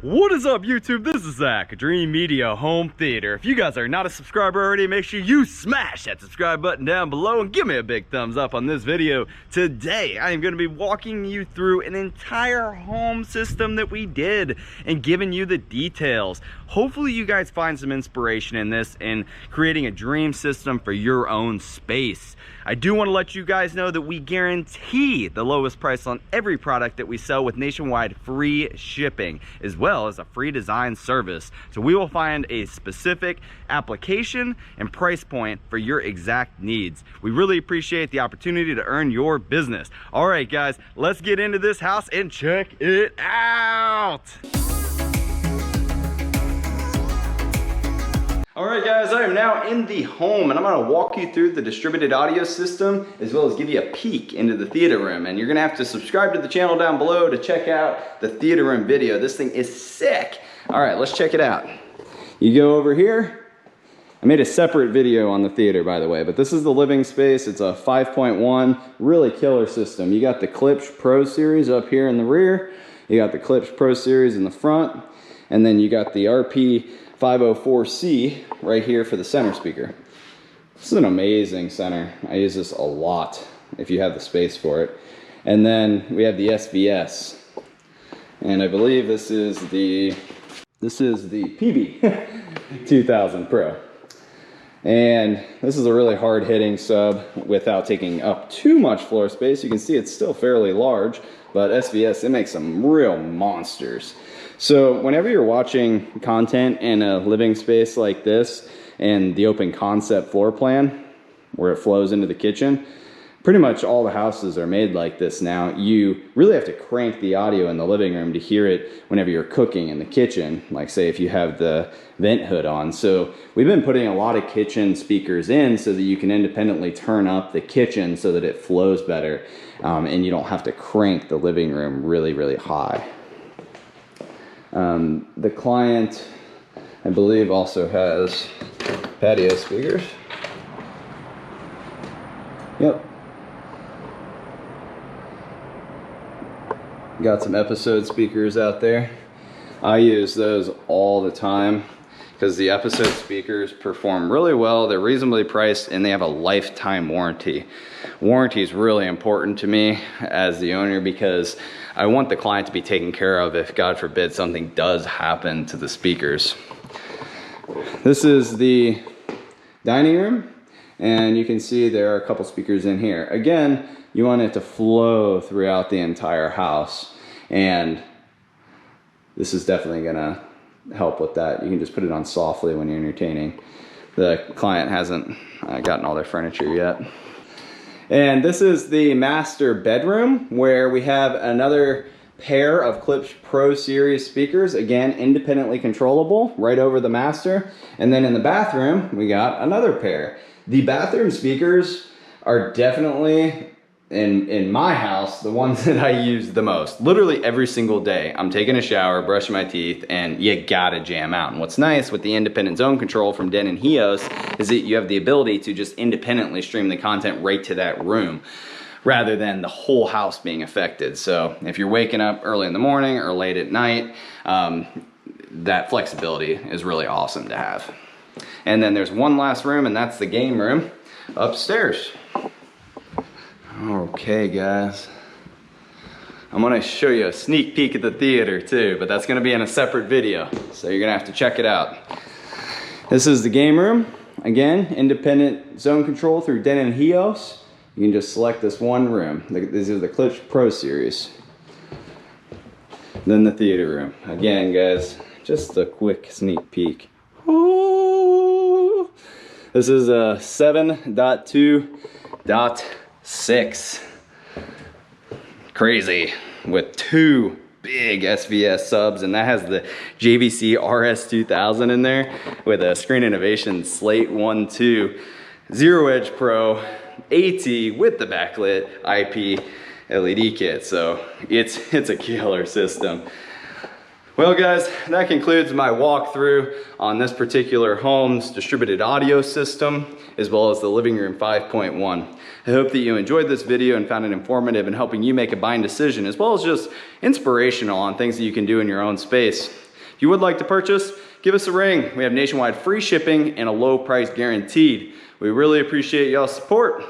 What is up, YouTube? This is Zach, Dreamedia Home Theater. If you guys are not a subscriber already, make sure you smash that subscribe button down below and give me a big thumbs up on this video. Today, I am going to be walking you through an entire home system that we did and giving you the details. Hopefully, you guys find some inspiration in this and creating a dream system for your own space. I do want to let you guys know that we guarantee the lowest price on every product that we sell with nationwide free shipping, as well as a free design service. So we will find a specific application and price point for your exact needs. We really appreciate the opportunity to earn your business. All right, guys, let's get into this house and check it out. All right, guys, I am now in the home and I'm gonna walk you through the distributed audio system as well as give you a peek into the theater room. And you're gonna have to subscribe to the channel down below to check out the theater room video. This thing is sick. All right, let's check it out. You go over here. I made a separate video on the theater, by the way, but this is the living space. It's a 5.1, really killer system. You got the KLIPSCH Pro Series up here in the rear. You got the KLIPSCH Pro Series in the front. And then you got the RP504C right here for the center speaker. This is an amazing center. I use this a lot if you have the space for it. And then we have the SVS. And I believe this is the PB 2000 Pro. And this is a really hard-hitting sub without taking up too much floor space. You can see it's still fairly large, but SVS, it makes some real monsters. So whenever you're watching content in a living space like this and the open concept floor plan where it flows into the kitchen, pretty much all the houses are made like this now. You really have to crank the audio in the living room to hear it whenever you're cooking in the kitchen, like say if you have the vent hood on. So we've been putting a lot of kitchen speakers in so that you can independently turn up the kitchen so that it flows better and you don't have to crank the living room really, really high. The client, I believe, also has patio speakers. Yep. Got some episode speakers out there. I use those all the time because the episode speakers perform really well. They're reasonably priced and they have a lifetime warranty. Warranty is really important to me as the owner because I want the client to be taken care of if, God forbid, something does happen to the speakers. This is the dining room, and you can see there are a couple speakers in here. Again, you want it to flow throughout the entire house, and this is definitely gonna help with that. You can just put it on softly when you're entertaining. The client hasn't gotten all their furniture yet. And this is the master bedroom where we have another pair of KLIPSCH Pro Series speakers, again, independently controllable right over the master. And then in the bathroom, we got another pair. The bathroom speakers are definitely, in my house, the ones that I use the most. Literally every single day, I'm taking a shower, brushing my teeth, and you gotta jam out. And what's nice with the independent zone control from Den and Hios is that you have the ability to just independently stream the content right to that room rather than the whole house being affected. So if you're waking up early in the morning or late at night, that flexibility is really awesome to have. And then there's one last room, and that's the game room upstairs. Okay, guys, I'm gonna show you a sneak peek at the theater too, but that's gonna be in a separate video, so you're gonna have to check it out. This is the game room. Again, independent zone control through Den and Hios. You can just select this one room. These are the KLIPSCH Pro Series. Then the theater room. Again, guys, just a quick sneak peek. Ooh. This is a 7.2.6. Crazy, with two big SVS subs, and that has the JVC RS2000 in there with a Screen Innovation Slate 1.2 Zero Edge Pro AT with the backlit IP LED kit. So it's a killer system. Well, guys, that concludes my walkthrough on this particular home's distributed audio system, as well as the living room 5.1. I hope that you enjoyed this video and found it informative in helping you make a buying decision, as well as just inspirational on things that you can do in your own space. If you would like to purchase, give us a ring. We have nationwide free shipping and a low price guaranteed. We really appreciate y'all's support.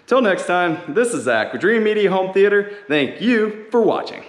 Till next time, this is Zach with Dreamedia Home Theater. Thank you for watching.